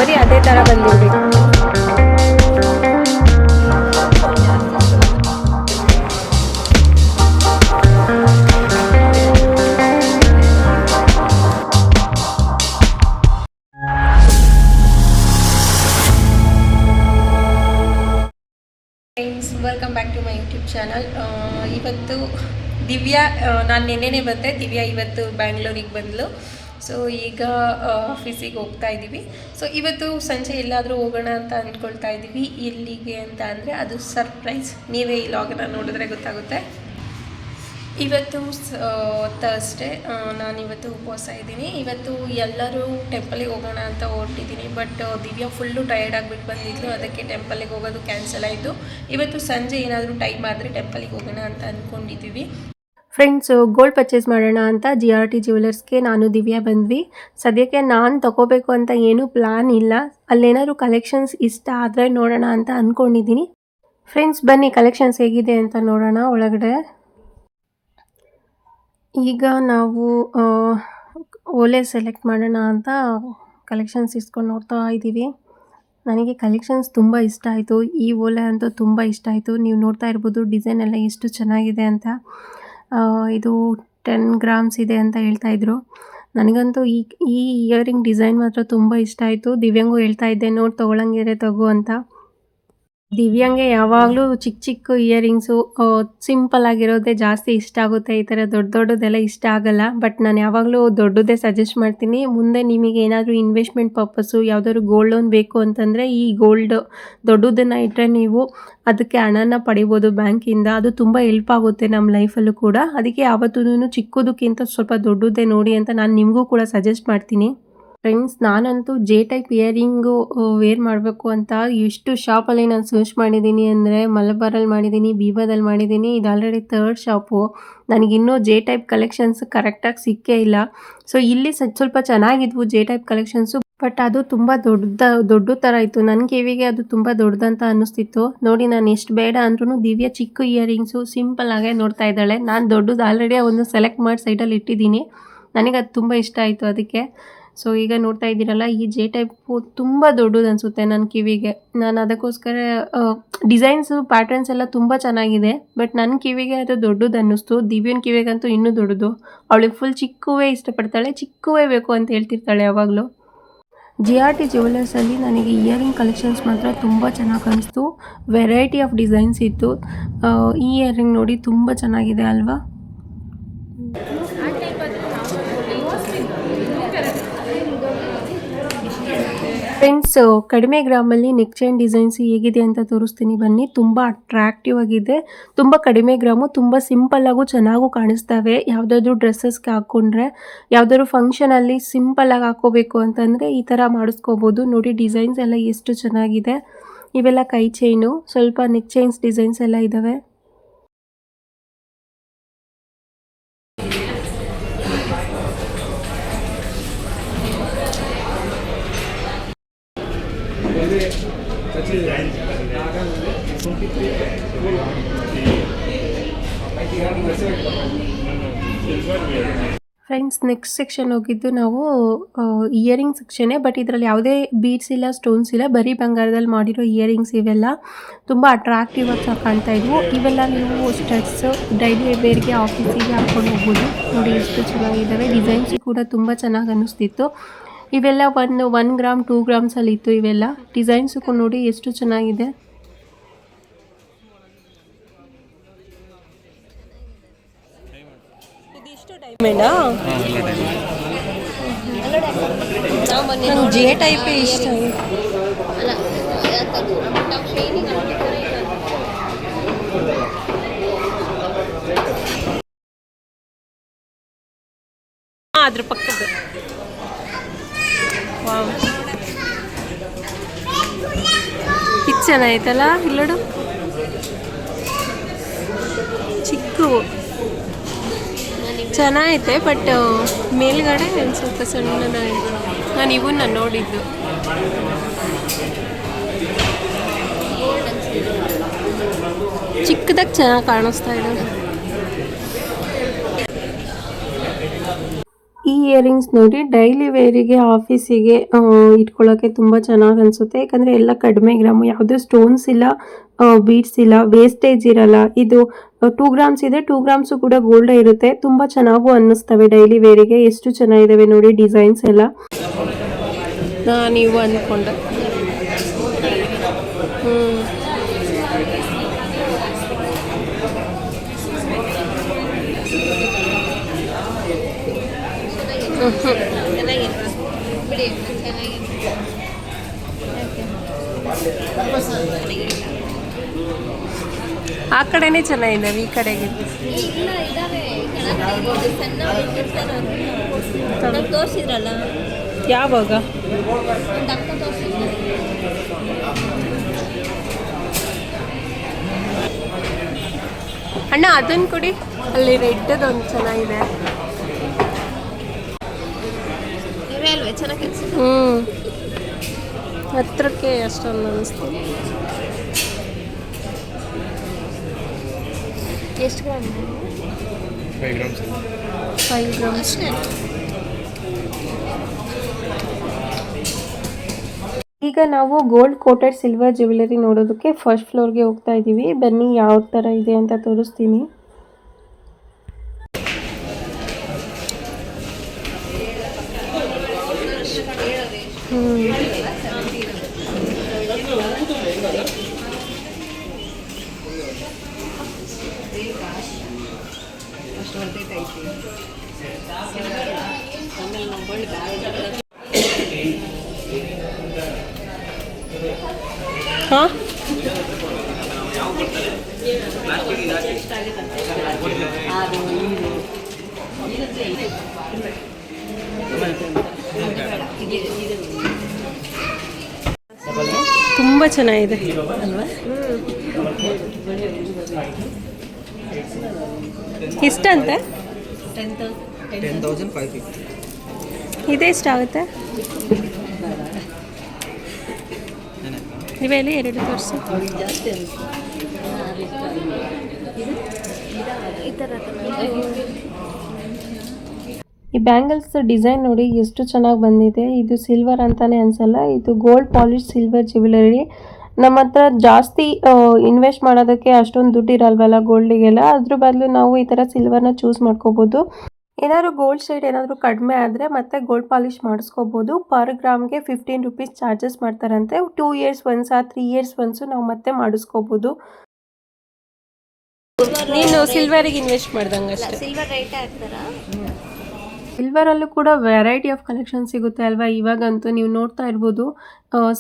ಬರೀ ಅದೇ ಥರ ಬಂದಿರಬೇಕು. Welcome back to my YouTube channel. ಇವತ್ತು ದಿವ್ಯಾ, ನಾನು ನೆನ್ನೆನೇ ಬಂದೆ, ದಿವ್ಯಾ ಇವತ್ತು ಬ್ಯಾಂಗ್ಳೂರಿಗೆ ಬಂದಳು. ಸೊ ಈಗ ಆಫೀಸಿಗೆ ಹೋಗ್ತಾ ಇದ್ದೀವಿ. ಸೊ ಇವತ್ತು ಸಂಜೆ ಎಲ್ಲಾದರೂ ಹೋಗೋಣ ಅಂತ ಅಂದ್ಕೊಳ್ತಾ ಇದ್ದೀವಿ. ಎಲ್ಲಿಗೆ ಅಂತ ಅಂದರೆ ಅದು ಸರ್ಪ್ರೈಸ್, ನೀವೇ ಈ ಲಾಗನ್ನ ನೋಡಿದ್ರೆ ಗೊತ್ತಾಗುತ್ತೆ. ಇವತ್ತು ಥರ್ಸ್ಡೇ, ನಾನಿವತ್ತು ಉಪವಾಸ ಇದ್ದೀನಿ. ಇವತ್ತು ಎಲ್ಲರೂ ಟೆಂಪಲಿಗೆ ಹೋಗೋಣ ಅಂತ ಹೊರಟಿದ್ದೀನಿ. ಬಟ್ ದಿವ್ಯಾ ಫುಲ್ಲು ಟಯರ್ಡ್ ಆಗಿಬಿಟ್ಟು ಬಂದಿದ್ಲು, ಅದಕ್ಕೆ ಟೆಂಪಲಿಗೆ ಹೋಗೋದು ಕ್ಯಾನ್ಸಲ್ ಆಯಿತು. ಇವತ್ತು ಸಂಜೆ ಏನಾದರೂ ಟೈಮ್ ಆದರೆ ಟೆಂಪಲಿಗೆ ಹೋಗೋಣ ಅಂತ ಅಂದ್ಕೊಂಡಿದ್ದೀವಿ. ಫ್ರೆಂಡ್ಸ್, ಗೋಲ್ಡ್ ಪರ್ಚೇಸ್ ಮಾಡೋಣ ಅಂತ GRT ಜ್ಯುವೆಲರ್ಸ್ಗೆ ನಾನು ದಿವ್ಯಾ ಬಂದ್ವಿ. ಸದ್ಯಕ್ಕೆ ನಾನು ತಗೋಬೇಕು ಅಂತ ಏನೂ ಪ್ಲ್ಯಾನ್ ಇಲ್ಲ. ಅಲ್ಲೇನಾದರೂ ಕಲೆಕ್ಷನ್ಸ್ ಇಷ್ಟ ಆದರೆ ನೋಡೋಣ ಅಂತ ಅಂದ್ಕೊಂಡಿದ್ದೀನಿ. ಫ್ರೆಂಡ್ಸ್ ಬನ್ನಿ, ಕಲೆಕ್ಷನ್ಸ್ ಹೇಗಿದೆ ಅಂತ ನೋಡೋಣ ಒಳಗಡೆ. ಈಗ ನಾವು ಓಲೆ ಸೆಲೆಕ್ಟ್ ಮಾಡೋಣ ಅಂತ ಕಲೆಕ್ಷನ್ಸ್ ಇಸ್ಕೊಂಡು ನೋಡ್ತಾ ಇದ್ದೀವಿ. ನನಗೆ ಕಲೆಕ್ಷನ್ಸ್ ತುಂಬ ಇಷ್ಟ ಆಯಿತು. ಈ ಓಲೆ ಅಂತೂ ತುಂಬ ಇಷ್ಟ ಆಯಿತು. ನೀವು ನೋಡ್ತಾ ಇರ್ಬೋದು ಡಿಸೈನ್ ಎಲ್ಲ ಎಷ್ಟು ಚೆನ್ನಾಗಿದೆ ಅಂತ. ಇದು 10 ಗ್ರಾಮ್ಸ್ ಇದೆ ಅಂತ ಹೇಳ್ತಾಯಿದ್ರು. ನನಗಂತೂ ಈ ಇಯರಿಂಗ್ ಡಿಸೈನ್ ಮಾತ್ರ ತುಂಬ ಇಷ್ಟ ಆಯಿತು. ದಿವ್ಯಾಂಗೂ ಹೇಳ್ತಾ ಇದ್ದೆ, ನೋಡಿ ತೊಗೊಳಂಗಿದ್ರೆ ತಗೋ ಅಂತ. ದಿವ್ಯಾಂಗೆ ಯಾವಾಗಲೂ ಚಿಕ್ಕ ಚಿಕ್ಕ ಇಯರಿಂಗ್ಸು ಸಿಂಪಲ್ ಆಗಿರೋದೇ ಜಾಸ್ತಿ ಇಷ್ಟ ಆಗುತ್ತೆ. ಈ ಥರ ದೊಡ್ಡ ದೊಡ್ಡದೆಲ್ಲ ಇಷ್ಟ ಆಗಲ್ಲ. ಬಟ್ ನಾನು ಯಾವಾಗಲೂ ದೊಡ್ಡದೇ ಸಜೆಸ್ಟ್ ಮಾಡ್ತೀನಿ. ಮುಂದೆ ನಿಮಗೆ ಏನಾದರೂ ಇನ್ವೆಸ್ಟ್ಮೆಂಟ್ ಪರ್ಪಸ್ಸು ಯಾವುದಾದ್ರು ಗೋಲ್ಡ್ ಲೋನ್ ಬೇಕು ಅಂತಂದರೆ ಈ ಗೋಲ್ಡ್ ದೊಡ್ಡದನ್ನು ಇಟ್ಟರೆ ನೀವು ಅದಕ್ಕೆ ಹಣನ ಪಡಿಬೋದು ಬ್ಯಾಂಕಿಂದ. ಅದು ತುಂಬ ಹೆಲ್ಪ್ ಆಗುತ್ತೆ ನಮ್ಮ ಲೈಫಲ್ಲೂ ಕೂಡ. ಅದಕ್ಕೆ ಯಾವತ್ತೂ ಚಿಕ್ಕದಕ್ಕಿಂತ ಸ್ವಲ್ಪ ದೊಡ್ಡದೇ ನೋಡಿ ಅಂತ ನಾನು ನಿಮಗೂ ಕೂಡ ಸಜೆಸ್ಟ್ ಮಾಡ್ತೀನಿ. ಫ್ರೆಂಡ್ಸ್, ನಾನಂತೂ ಜೆ ಟೈಪ್ ಇಯರಿಂಗು ವೇರ್ ಮಾಡಬೇಕು ಅಂತ ಎಷ್ಟು ಶಾಪಲ್ಲಿ ನಾನು ಸರ್ಚ್ ಮಾಡಿದ್ದೀನಿ ಅಂದರೆ, ಮಲಬಾರಲ್ಲಿ ಮಾಡಿದ್ದೀನಿ, ಬೀಬಾದಲ್ಲಿ ಮಾಡಿದ್ದೀನಿ. ಇದು ಆಲ್ರೆಡಿ 3rd ಶಾಪು. ನನಗಿನ್ನೂ ಜೆ ಟೈಪ್ ಕಲೆಕ್ಷನ್ಸ್ ಕರೆಕ್ಟಾಗಿ ಸಿಕ್ಕೇ ಇಲ್ಲ. ಸೊ ಇಲ್ಲಿ ಸ್ವಲ್ಪ ಚೆನ್ನಾಗಿದ್ವು ಜೆ ಟೈಪ್ ಕಲೆಕ್ಷನ್ಸು. ಬಟ್ ಅದು ತುಂಬ ದೊಡ್ಡ ಥರ ಇತ್ತು. ನನ್ನ ಕಿವಿಗೆ ಅದು ತುಂಬ ದೊಡ್ಡದಂತ ಅನ್ನಿಸ್ತಿತ್ತು. ನೋಡಿ, ನಾನು ಎಷ್ಟು ಬೇಡ ಅಂದ್ರೂ ದಿವ್ಯಾ ಚಿಕ್ಕ ಇಯರಿಂಗ್ಸು ಸಿಂಪಲ್ ಆಗೇ ನೋಡ್ತಾ ಇದ್ದಾಳೆ. ನಾನು ದೊಡ್ಡದು ಆಲ್ರೆಡಿ ಒಂದು ಸೆಲೆಕ್ಟ್ ಮಾಡಿ ಸೈಡಲ್ಲಿ ಇಟ್ಟಿದ್ದೀನಿ. ನನಗೆ ಅದು ತುಂಬ ಇಷ್ಟ ಆಯಿತು ಅದಕ್ಕೆ. ಸೊ ಈಗ ನೋಡ್ತಾ ಇದ್ದೀರಲ್ಲ, ಈ ಜೆ ಟೈಪು ತುಂಬ ದೊಡ್ಡದು ಅನಿಸುತ್ತೆ ನನ್ನ ಕಿವಿಗೆ. ನಾನು ಅದಕ್ಕೋಸ್ಕರ ಡಿಸೈನ್ಸು ಪ್ಯಾಟರ್ನ್ಸ್ ಎಲ್ಲ ತುಂಬ ಚೆನ್ನಾಗಿದೆ. ಬಟ್ ನನ್ನ ಕಿವಿಗೆ ಅದು ದೊಡ್ಡದು ಅನ್ನಿಸ್ತು. ದಿವ್ಯನ ಕಿವಿಗಂತೂ ಇನ್ನೂ ದೊಡ್ಡದು. ಅವಳಿಗೆ ಫುಲ್ ಚಿಕ್ಕವೇ ಇಷ್ಟಪಡ್ತಾಳೆ, ಚಿಕ್ಕವೇ ಬೇಕು ಅಂತ ಹೇಳ್ತಿರ್ತಾಳೆ ಯಾವಾಗಲೂ. GRT ಜ್ಯುವೆಲರ್ಸಲ್ಲಿ ನನಗೆ ಇಯರಿಂಗ್ ಕಲೆಕ್ಷನ್ಸ್ ಮಾತ್ರ ತುಂಬ ಚೆನ್ನಾಗಿ ಕಾಣಿಸ್ತು. ವೆರೈಟಿ ಆಫ್ ಡಿಸೈನ್ಸ್ ಇತ್ತು. ಈ ಇಯರಿಂಗ್ ನೋಡಿ ತುಂಬ ಚೆನ್ನಾಗಿದೆ ಅಲ್ವಾ. ಫ್ರೆಂಡ್ಸ್, ಕಡಿಮೆ ಗ್ರಾಮಲ್ಲಿ ನೆಕ್ ಚೈನ್ ಡಿಸೈನ್ಸ್ ಹೇಗಿದೆ ಅಂತ ತೋರಿಸ್ತೀನಿ ಬನ್ನಿ. ತುಂಬ ಅಟ್ರಾಕ್ಟಿವ್ ಆಗಿದೆ, ತುಂಬ ಕಡಿಮೆ ಗ್ರಾಮು, ತುಂಬ ಸಿಂಪಲ್ಲಾಗೂ ಚೆನ್ನಾಗೂ ಕಾಣಿಸ್ತವೆ. ಯಾವುದಾದ್ರೂ ಡ್ರೆಸ್ಸಸ್ಗೆ ಹಾಕ್ಕೊಂಡ್ರೆ, ಯಾವುದಾದ್ರು ಫಂಕ್ಷನಲ್ಲಿ ಸಿಂಪಲ್ಲಾಗಿ ಹಾಕ್ಕೋಬೇಕು ಅಂತಂದರೆ ಈ ಥರ ಮಾಡಿಸ್ಕೋಬೋದು. ನೋಡಿ ಡಿಸೈನ್ಸ್ ಎಲ್ಲ ಎಷ್ಟು ಚೆನ್ನಾಗಿದೆ. ಇವೆಲ್ಲ ಕೈ ಚೈನು, ಸ್ವಲ್ಪ ನೆಕ್ ಚೈನ್ಸ್ ಡಿಸೈನ್ಸ್ ಎಲ್ಲ ಇದ್ದಾವೆ. ಫ್ರೆಂಡ್ಸ್, ನೆಕ್ಸ್ಟ್ ಸೆಕ್ಷನ್ ಹೋಗಿದ್ದು ನಾವು ಇಯರಿಂಗ್ ಸೆಕ್ಷನ್ನೇ. ಬಟ್ ಇದರಲ್ಲಿ ಯಾವುದೇ ಬೀಡ್ಸ್ ಇಲ್ಲ, ಸ್ಟೋನ್ಸ್ ಇಲ್ಲ, ಬರೀ ಬಂಗಾರದಲ್ಲಿ ಮಾಡಿರೋ ಇಯರಿಂಗ್ಸ್. ಇವೆಲ್ಲ ತುಂಬ ಅಟ್ರಾಕ್ಟಿವ್ ಆಗಿ ಕಾಣ್ತಾ ಇದ್ವು. ಇವೆಲ್ಲ ನೀವು ಸ್ಟಡ್ಸ್ ಡೈಲಿ ವೇರ್ಗೆ ಆಫೀಸಿಗೆ ಹಾಕ್ಕೊಂಡು ಹೋಗ್ಬೋದು. ನೋಡಿ ಎಷ್ಟು ಚೆನ್ನಾಗಿದ್ದಾವೆ. ಡಿಸೈನ್ಸ್ ಕೂಡ ತುಂಬ ಚೆನ್ನಾಗಿ ಅನ್ನಿಸ್ತಿತ್ತು. ಇವೆಲ್ಲ 1 ಗ್ರಾಮ್ 2 ಗ್ರಾಮ್ಸಲ್ಲಿ ಇತ್ತು. ಇವೆಲ್ಲ ಡಿಸೈನ್ಸು ನೋಡಿ ಎಷ್ಟು ಚೆನ್ನಾಗಿದೆ. ನಂಗೆ ಜೆ ಟೈಪೇ ಇಷ್ಟ. ಅದ್ರ ಪಕ್ಕದ ಇದು ಚೆನ್ನಾಗೈತಲ್ಲ, ಇಲ್ಲೋಡು ಚಿಕ್ಕವು ಚೆನ್ನಾಗೈತೆ. ಬಟ್ ಮೇಲ್ಗಡೆ ಸ್ವಲ್ಪ ಸಣ್ಣ. ನಾನು ಇವನ್ನ ನೋಡಿದ್ದು ಚಿಕ್ಕದಾಗಿ ಚೆನ್ನಾಗಿ ಕಾಣಿಸ್ತಾ ಇದೆ. ಈ ಇಯರಿಂಗ್ಸ್ ನೋಡಿ ಡೈಲಿ ವೇರಿಗೆ ಆಫೀಸಿಗೆ ಇಟ್ಕೊಳ್ಳೋಕೆ ತುಂಬ ಚೆನ್ನಾಗಿ ಅನಿಸುತ್ತೆ. ಯಾಕಂದರೆ ಎಲ್ಲ ಕಡಿಮೆ ಗ್ರಾಮು, ಯಾವುದೇ ಸ್ಟೋನ್ಸ್ ಇಲ್ಲ, ಬೀಡ್ಸ್ ಇಲ್ಲ, ವೇಸ್ಟೇಜ್ ಇರಲ್ಲ. ಇದು 2 ಗ್ರಾಮ್ಸ್ ಇದೆ, 2 ಗ್ರಾಮ್ಸು ಕೂಡ ಗೋಲ್ಡೇ ಇರುತ್ತೆ. ತುಂಬ ಚೆನ್ನಾಗೂ ಅನ್ನಿಸ್ತವೆ ಡೈಲಿ ವೇರಿಗೆ. ಎಷ್ಟು ಚೆನ್ನಾಗಿದ್ದಾವೆ ನೋಡಿ ಡಿಸೈನ್ಸ್ ಎಲ್ಲ. ನೀವು ಅಂದ್ಕೊಂಡೆ ಆ ಕಡೆನೇ ಚೆನ್ನಾಗಿದ್ದಾವೆ, ಈ ಕಡೆಗೆ ತೋರಿಸಿದ್ರಲ್ಲ ಯಾವಾಗ? ಅಣ್ಣ ಅದನ್ನು ಕೊಡಿ, ಅಲ್ಲಿ ರೆಡ್ಡದೊಂದು ಚೆನ್ನಾಗಿದೆ. ಹತ್ರಕ್ಕೆ ಅಷ್ಟೊಂದು ಅನ್ನಿಸ್ತು. ಎಷ್ಟು ಗ್ರಾಮ್? 5 ಗ್ರಾಮ್ಸ್. ಈಗ ನಾವು ಗೋಲ್ಡ್ ಕೋಟೆಡ್ ಸಿಲ್ವರ್ ಜ್ಯುವೆಲರಿ ನೋಡೋದಕ್ಕೆ ಫಸ್ಟ್ ಫ್ಲೋರ್ಗೆ ಹೋಗ್ತಾ ಇದ್ದೀವಿ. ಬನ್ನಿ ಯಾವ ಥರ ಇದೆ ಅಂತ ತೋರಿಸ್ತೀನಿ. ಹಾಂ, ತುಂಬ ಚೆನ್ನಾಗಿದೆ ಅಲ್ವಾ? ಎಷ್ಟಂತೆ? 10,550. ಇದೆಷ್ಟಾಗುತ್ತೆ? ಇವೆಲ್ಲಿ 2 ತೋರಿಸಿ. ಈ ಬ್ಯಾಂಗಲ್ಸ್ ಡಿಸೈನ್ ನೋಡಿ ಎಷ್ಟು ಚೆನ್ನಾಗಿ ಬಂದಿದೆ. ಇದು ಸಿಲ್ವರ್ ಅಂತಾನೆ ಅನ್ಸಲ್ಲ, ಇದು ಗೋಲ್ಡ್ ಪಾಲಿಶ್ ಸಿಲ್ವರ್ ಜ್ಯುವೆಲರಿ. ನಮ್ಮ ಹತ್ರ ಜಾಸ್ತಿ ಇನ್ವೆಸ್ಟ್ ಮಾಡೋದಕ್ಕೆ ಅಷ್ಟೊಂದು ದುಡ್ಡು ಇರಲ್ವಲ್ಲ ಗೋಲ್ಡಿಗೆಲ್ಲ, ಅದ್ರ ಬದಲು ನಾವು ಈ ಥರ ಸಿಲ್ವರ್ನ ಚೂಸ್ ಮಾಡ್ಕೋಬೋದು. ಏನಾದರೂ ಗೋಲ್ಡ್ ಶೇಡ್ ಏನಾದರೂ ಕಡಿಮೆ ಆದರೆ ಮತ್ತೆ ಗೋಲ್ಡ್ ಪಾಲಿಶ್ ಮಾಡಿಸ್ಕೋಬೋದು. ಪರ್ ಗ್ರಾಮ್ಗೆ 15 ರುಪೀಸ್ ಚಾರ್ಜಸ್ ಮಾಡ್ತಾರಂತೆ. 2 ಇಯರ್ಸ್ ಒನ್ಸ್ 3 ಇಯರ್ಸ್ ಒನ್ಸು ನಾವು ಮತ್ತೆ ಮಾಡಿಸ್ಕೋಬೋದು. ನೀನು ಸಿಲ್ವರಿಗೆ ಇನ್ವೆಸ್ಟ್ ಮಾಡ್ದಂಗೆ ಅಷ್ಟೇ. ಸಿಲ್ವರ್ ರೈಟ್ ಹಾಕ್ತಾರಾ? ಸಿಲ್ವರಲ್ಲೂ ಕೂಡ ವೆರೈಟಿ ಆಫ್ ಕಲೆಕ್ಷನ್ ಸಿಗುತ್ತೆ ಅಲ್ವಾ. ಇವಾಗಂತೂ ನೀವು ನೋಡ್ತಾ ಇರ್ಬೋದು,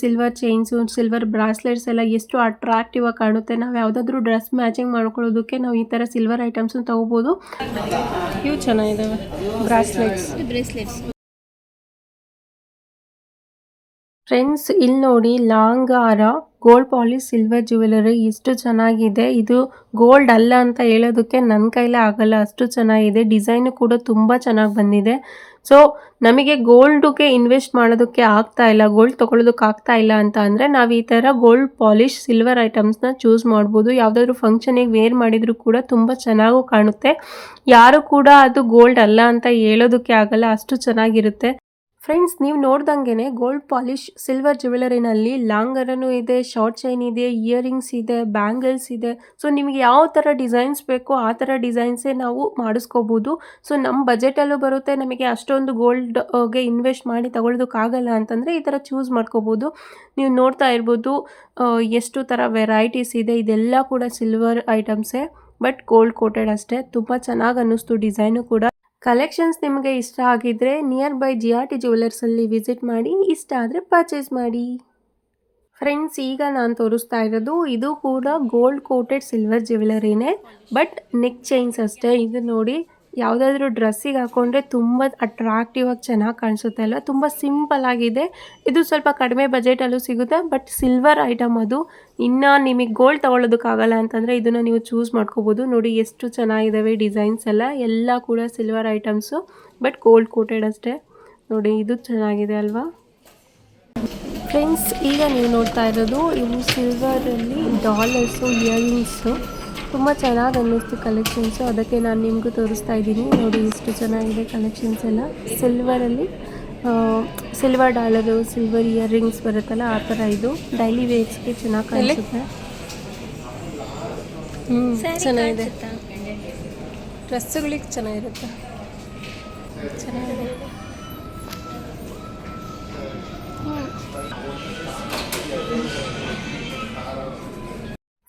ಸಿಲ್ವರ್ ಚೈನ್ಸು, ಸಿಲ್ವರ್ ಬ್ರಾಸ್ಲೆಟ್ಸ್ ಎಲ್ಲ ಎಷ್ಟು ಅಟ್ರಾಕ್ಟಿವ್ ಆಗಿ ಕಾಣುತ್ತೆ. ನಾವು ಯಾವುದಾದ್ರೂ ಡ್ರೆಸ್ ಮ್ಯಾಚಿಂಗ್ ಮಾಡ್ಕೊಳ್ಳೋದಕ್ಕೆ ನಾವು ಈ ಥರ ಸಿಲ್ವರ್ ಐಟಮ್ಸನ್ನು ತೊಗೋಬೋದು. ಇವು ಚೆನ್ನಾಗಿದ್ದಾವೆ ಬ್ರಾಸ್ಲೆಟ್ಸ್. ಫ್ರೆಂಡ್ಸ್, ಇಲ್ಲಿ ನೋಡಿ ಲಾಂಗ್ ಹಾರ ಗೋಲ್ಡ್ ಪಾಲಿಶ್ ಸಿಲ್ವರ್ ಜ್ಯುವೆಲರಿ ಎಷ್ಟು ಚೆನ್ನಾಗಿದೆ. ಇದು ಗೋಲ್ಡ್ ಅಲ್ಲ ಅಂತ ಹೇಳೋದಕ್ಕೆ ನನ್ನ ಕೈಲೇ ಆಗಲ್ಲ, ಅಷ್ಟು ಚೆನ್ನಾಗಿದೆ. ಡಿಸೈನು ಕೂಡ ತುಂಬ ಚೆನ್ನಾಗಿ ಬಂದಿದೆ. ಸೊ ನಮಗೆ ಗೋಲ್ಡ್ಗೆ ಇನ್ವೆಸ್ಟ್ ಮಾಡೋದಕ್ಕೆ ಆಗ್ತಾ ಇಲ್ಲ, ಗೋಲ್ಡ್ ತೊಗೊಳೋದಕ್ಕೆ ಆಗ್ತಾ ಇಲ್ಲ ಅಂತ ಅಂದರೆ ನಾವು ಈ ಥರ ಗೋಲ್ಡ್ ಪಾಲಿಶ್ ಸಿಲ್ವರ್ ಐಟಮ್ಸ್ನ ಚೂಸ್ ಮಾಡ್ಬೋದು. ಯಾವುದಾದ್ರೂ ಫಂಕ್ಷನಿಗೆ ವೇರ್ ಮಾಡಿದರೂ ಕೂಡ ತುಂಬ ಚೆನ್ನಾಗೂ ಕಾಣುತ್ತೆ. ಯಾರು ಕೂಡ ಅದು ಗೋಲ್ಡ್ ಅಲ್ಲ ಅಂತ ಹೇಳೋದಕ್ಕೆ ಆಗಲ್ಲ, ಅಷ್ಟು ಚೆನ್ನಾಗಿರುತ್ತೆ. ಫ್ರೆಂಡ್ಸ್, ನೀವು ನೋಡ್ದಂಗೆ ಗೋಲ್ಡ್ ಪಾಲಿಶ್ ಸಿಲ್ವರ್ ಜ್ಯುವೆಲರಿನಲ್ಲಿ ಲಾಂಗ್ ಹಾರನೂ ಇದೆ, ಶಾರ್ಟ್ ಚೈನ್ ಇದೆ, ಇಯರಿಂಗ್ಸ್ ಇದೆ, ಬ್ಯಾಂಗಲ್ಸ್ ಇದೆ. ಸೊ ನಿಮಗೆ ಯಾವ ಥರ ಡಿಸೈನ್ಸ್ ಬೇಕೋ ಆ ಥರ ಡಿಸೈನ್ಸೇ ನಾವು ಮಾಡಿಸ್ಕೋಬೋದು. ಸೊ ನಮ್ಮ ಬಜೆಟಲ್ಲೂ ಬರುತ್ತೆ. ನಮಗೆ ಅಷ್ಟೊಂದು ಗೋಲ್ಡ್ಗೆ ಇನ್ವೆಸ್ಟ್ ಮಾಡಿ ತಗೊಳ್ಳೋದಕ್ಕಾಗಲ್ಲ ಅಂತಂದರೆ ಈ ಥರ ಚೂಸ್ ಮಾಡ್ಕೋಬೋದು. ನೀವು ನೋಡ್ತಾ ಇರ್ಬೋದು ಎಷ್ಟು ಥರ ವೆರೈಟೀಸ್ ಇದೆ. ಇದೆಲ್ಲ ಕೂಡ ಸಿಲ್ವರ್ ಐಟಮ್ಸೇ, ಬಟ್ ಗೋಲ್ಡ್ ಕೋಟೆಡ್ ಅಷ್ಟೇ. ತುಂಬ ಚೆನ್ನಾಗಿ ಅನ್ನಿಸ್ತು ಡಿಸೈನು ಕೂಡ. ಕಲೆಕ್ಷನ್ಸ್ ನಿಮಗೆ ಇಷ್ಟ ಆಗಿದ್ರೆ ನಿಯರ್ ಬೈ GRT ಜ್ಯುವೆಲರ್ಸಲ್ಲಿ ವಿಸಿಟ್ ಮಾಡಿ, ಇಷ್ಟ ಆದರೆ ಪರ್ಚೇಸ್ ಮಾಡಿ. ಫ್ರೆಂಡ್ಸ್, ಈಗ ನಾನು ತೋರಿಸ್ತಾ ಇರೋದು ಇದು ಕೂಡ ಗೋಲ್ಡ್ ಕೋಟೆಡ್ ಸಿಲ್ವರ್ ಜ್ಯುವೆಲರಿನೇ, ಬಟ್ ನೆಕ್ ಚೈನ್ಸ್ ಅಷ್ಟೇ. ಇದು ನೋಡಿ, ಯಾವುದಾದ್ರೂ ಡ್ರೆಸ್ಸಿಗೆ ಹಾಕ್ಕೊಂಡ್ರೆ ತುಂಬ ಅಟ್ರಾಕ್ಟಿವ್ ಆಗಿ ಚೆನ್ನಾಗಿ ಕಾಣಿಸುತ್ತೆ ಅಲ್ಲ. ತುಂಬ ಸಿಂಪಲ್ ಆಗಿದೆ. ಇದು ಸ್ವಲ್ಪ ಕಡಿಮೆ ಬಜೆಟಲ್ಲೂ ಸಿಗುತ್ತೆ, ಬಟ್ ಸಿಲ್ವರ್ ಐಟಮ್ ಅದು. ಇನ್ನು ನಿಮಗೆ ಗೋಲ್ಡ್ ತೊಗೊಳೋದಕ್ಕಾಗಲ್ಲ ಅಂತಂದರೆ ಇದನ್ನು ನೀವು ಚೂಸ್ ಮಾಡ್ಕೋಬೋದು. ನೋಡಿ ಎಷ್ಟು ಚೆನ್ನಾಗಿದ್ದಾವೆ ಡಿಸೈನ್ಸ್ ಎಲ್ಲ ಕೂಡ silver items, but gold coated ಅಷ್ಟೇ. ನೋಡಿ, ಇದು ಚೆನ್ನಾಗಿದೆ ಅಲ್ವಾ. ಫ್ರೆಂಡ್ಸ್, ಈಗ ನೀವು ನೋಡ್ತಾ ಇರೋದು ಇವು ಸಿಲ್ವರಲ್ಲಿ ಡಾಲರ್ಸು, ಇಯರಿಂಗ್ಸು. ತುಂಬ ಚೆನ್ನಾಗಿ ಅನ್ನಿಸ್ತು ಕಲೆಕ್ಷನ್ಸು, ಅದಕ್ಕೆ ನಾನು ನಿಮಗೂ ತೋರಿಸ್ತಾ ಇದ್ದೀನಿ. ನೋಡಿ ಎಷ್ಟು ಚೆನ್ನಾಗಿದೆ ಕಲೆಕ್ಷನ್ಸ್ ಎಲ್ಲ. ಸಿಲ್ವರಲ್ಲಿ ಸಿಲ್ವರ್ ಡಾಲರು, ಸಿಲ್ವರ್ ಇಯರಿಂಗ್ಸ್ ಬರುತ್ತಲ್ಲ ಆ ಥರ. ಇದು ಡೈಲಿ ವೇರ್ಸ್ಗೆ ಚೆನ್ನಾಗಿ ಕಾಣಿಸುತ್ತೆ. ಚೆನ್ನಾಗಿದೆ, ಡ್ರೆಸ್ಸುಗಳಿಗೆ ಚೆನ್ನಾಗಿರುತ್ತೆ, ಚೆನ್ನಾಗಿದೆ.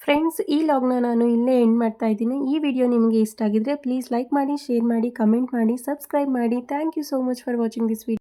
ಫ್ರೆಂಡ್ಸ್, ಈ ಲಾಗ್ನ ನಾನು ಇಲ್ಲೇ ಎಂಡ್ ಮಾಡ್ತಾ ಇದ್ದೀನಿ. ಈ ವಿಡಿಯೋ ನಿಮಗೆ ಇಷ್ಟ ಆಗಿದ್ರೆ ಪ್ಲೀಸ್ ಲೈಕ್ ಮಾಡಿ, ಶೇರ್ ಮಾಡಿ, ಕಮೆಂಟ್ ಮಾಡಿ, ಸಬ್ಸ್ಕ್ರೈಬ್ ಮಾಡಿ. Thank you so much for watching this video.